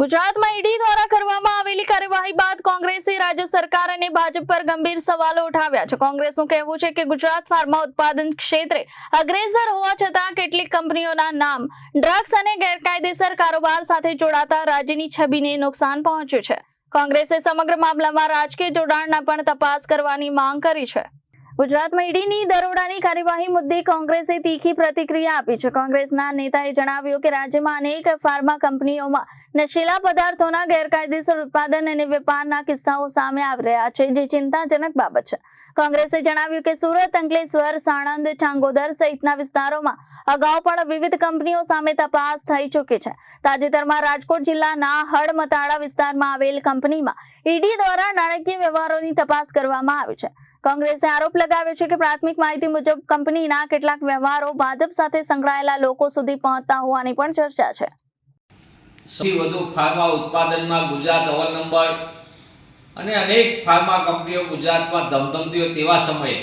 ગુજરાતમાં ઈડી દ્વારા કરવામાં આવેલી કાર્યવાહી બાદ કોંગ્રેસે રાજ્ય સરકાર અને ભાજપ પર ગંભીર સવાલો ઉઠાવ્યા છે। કોંગ્રેસનું કહેવું છે કે ગુજરાત ફાર્મા ઉત્પાદન ક્ષેત્રે અગ્રેસર હોવા છતાં કેટલીક કંપનીઓના નામ ડ્રગ્સ અને ગેરકાયદેસર કારોબાર સાથે જોડાતા રાજ્યની છબીને નુકસાન પહોંચ્યું છે। કોંગ્રેસે સમગ્ર મામલામાં રાજકીય જોડાણના પણ તપાસ કરવાની માંગ કરી છે। ગુજરાતમાં ઈડીની દરોડાની કાર્યવાહી મુદ્દે કોંગ્રેસે તીખી પ્રતિક્રિયા આપી છે। કોંગ્રેસના નેતાએ જણાવ્યું કે રાજ્યમાં અનેક ફાર્મા કંપનીઓમાં નશીલા પદાર્થોના ગેરકાયદેસર ઉત્પાદન અને વેપારના કિસ્સાઓ સામે આવી રહ્યા છે, જે ચિંતાજનક બાબત છે। કોંગ્રેસે જણાવ્યું કે સુરત, અંકલેશ્વર, સાણંદ, ચાંગોદર સહિતના વિસ્તારોમાં અગાઉ પણ વિવિધ કંપનીઓ સામે તપાસ થઈ ચૂકી છે। તાજેતરમાં રાજકોટ જિલ્લાના હડમતાળા વિસ્તારમાં આવેલ કંપનીમાં ઈડી દ્વારા નાણાકીય વ્યવહારોની તપાસ કરવામાં આવી છે। કોંગ્રેસે આરોપ લગાવ્યો છે કે પ્રાથમિક માહિતી મુજબ કંપનીના કેટલાક વ્યવહારો ભાજપ સાથે સંકળાયેલા લોકો સુધી પહોંચતા હોવાની પણ ચર્ચા છે। સૌથી વધુ ફાર્મા ઉત્પાદનમાં ગુજરાત અવ્વલ નંબર અને અનેક ફાર્મા કંપનીઓ ગુજરાતમાં ધમધમતી હોય તેવા સમયે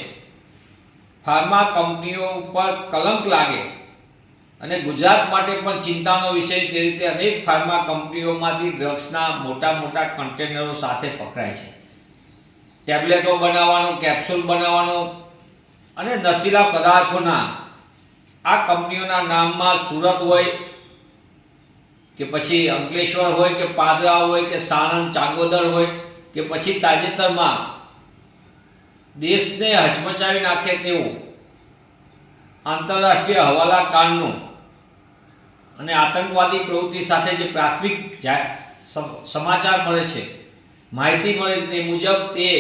ફાર્મા કંપનીઓ પર કલંક લાગે અને ગુજરાત માટે પણ ચિંતાનો વિષય તે રીતે અનેક ફાર્મા કંપનીઓમાંથી ડ્રગ્સના મોટા કન્ટેનરો સાથે પકડાય છે। ટેબ્લેટો બનાવવાનો, કેપ્સ્યુલ બનાવવાનો અને નશીલા પદાર્થોના આ કંપનીઓના નામમાં સુરત હોય કે પછી અંકલેશ્વર હોય કે પાદરા હોય કે સાણંદ, ચાંગોદર હોય કે પછી તાજેતરમાં દેશને હચમચાવી નાખે તેવું આંતરરાષ્ટ્રીય હવાલા કાંડનું અને આતંકવાદી પ્રવૃત્તિ સાથે જે પ્રાથમિક સમાચાર મળે છે, માહિતી મળે છે, તે મુજબ તે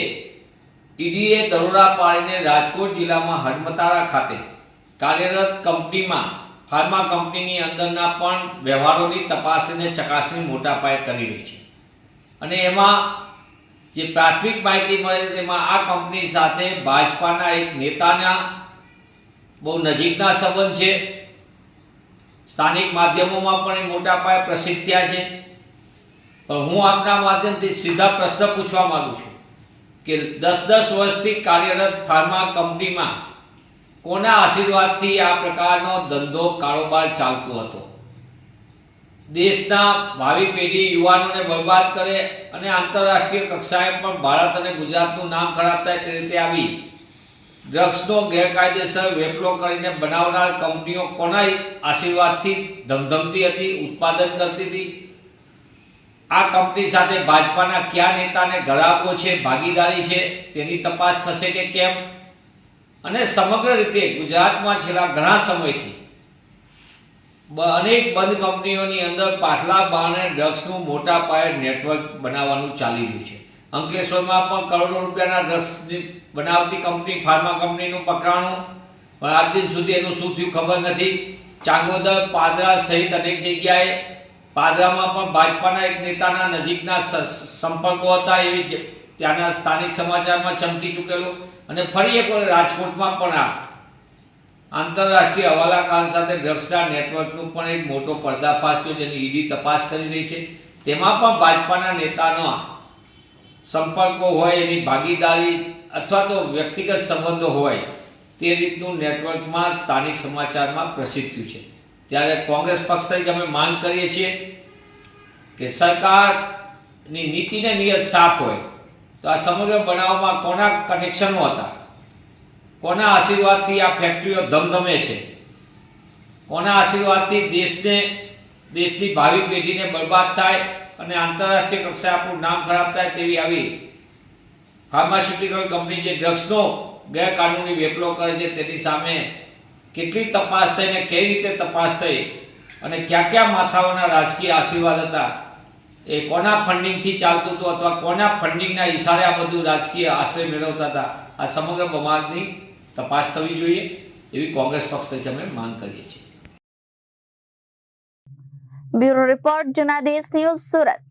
ઈડીએ દરોડા પાડીને રાજકોટ જિલ્લામાં હડમતાળા ખાતે કાર્યરત કંપનીમાં ફાર્મા કંપનીની અંદરના પણ વ્યવહારોની તપાસ અને ચકાસણી મોટા પાયે કરી રહી છે। અને એમાં જે પ્રાથમિક માહિતી મળે છે તેમાં આ કંપની સાથે ભાજપાના એક નેતાના બહુ નજીકના સંબંધ છે। સ્થાનિક માધ્યમોમાં પણ એ મોટા પાયે પ્રસિદ્ધ થયા છે। પણ હું આપના માધ્યમથી સીધા પ્રશ્ન પૂછવા માંગુ છું કે 10 વર્ષથી કાર્યરત ફાર્મા કંપનીમાં કોના આશીર્વાદથી આ પ્રકારનો ધંધો કારોબાર ચાલતો હતો? દેશના ભાવિ પેઢી યુવાનોને બરબાદ કરે અને આંતરરાષ્ટ્રીય કક્ષાએ પણ ભારત અને ગુજરાતનું નામ ખરાબ થાય તે રીતે આવી ડ્રગ્સનો ગેરકાયદેસર વેપલો કરીને બનાવનાર કંપનીઓ કોના આશીર્વાદથી ધમધમતી હતી, ઉત્પાદન કરતી હતી? આ કંપની સાથે ભાજપાના કયા નેતાને ઘરાકો છે, ભાગીદારી છે, તેની તપાસ થશે કે કેમ? અને સમગ્ર રીતે ગુજરાતમાં છેલ્લા ઘણા સમયથી અનેક બંધ કંપનીઓની અંદર પાછલા બારણે ડ્રગ્સનું મોટા પાયે નેટવર્ક બનાવવાનું ચાલી રહ્યું છે। અંકલેશ્વરમાં પણ કરોડો રૂપિયાના ડ્રગ્સ બનાવતી કંપની, ફાર્મા કંપનીનું પકડાણું, પણ આજ દિન સુધી એનું શું થયું ખબર નથી। ચાંગોદર, પાદરા સહિત અનેક જગ્યાએ, પાદરામાં પણ ભાજપાના એક નેતાના નજીકના સંપર્કો હતા એવી ત્યાંના સ્થાનિક સમાચારમાં ચમકી ચૂકેલું। અને ફરી એકવાર રાજકોટમાં પણ આ આંતરરાષ્ટ્રીય હવાલા કાંડ સાથે ડ્રગ્સના નેટવર્કનું પણ એક મોટો પર્દાફાશ થયો, જેની ઈડી તપાસ કરી રહી છે। તેમાં પણ ભાજપાના નેતાનો સંપર્કો હોય, એની ભાગીદારી અથવા તો વ્યક્તિગત સંબંધો હોય તે રીતનું નેટવર્કમાં સ્થાનિક સમાચારમાં પ્રસિદ્ધ થયું છે। ત્યારે કોંગ્રેસ પક્ષ તરીકે અમે માંગ કરીએ છીએ કે સરકારની નીતિને નિયત સાફ હોય તો આ સમગ્ર બનાવમાં કોના કનેક્શનો હતા, કોના આશીર્વાદથી આ ફેક્ટરીઓ ધમધમે છે, કોના આશીર્વાદથી દેશની ભાવિ પેઢીને બરબાદ થાય અને આંતરરાષ્ટ્રીય કક્ષાએ આપણું નામ ખરાબ થાય તેવી આવી ફાર્માસ્યુટિકલ કંપની જે ડ્રગ્સનો ગેરકાનૂની વેપલો કરે છે તેની સામે કેટલી તપાસ થઈ ને કઈ રીતે તપાસ થઈ અને કયા માથાઓના રાજકીય આશીર્વાદ હતા, એ કોના ફંડિંગથી ચાલતું હતું અથવા કોના ફંડિંગના ઈશારે આ બધું રાજકીય આશ્રય મેળવતા હતા, આ સમગ્ર બાબતની તપાસ થવી જોઈએ એવી કોંગ્રેસ પક્ષ તરીકે અમે માંગ કરીએ છીએ। બ્યુરો રિપોર્ટ, જુનાદેશ ન્યૂઝ, સુરત।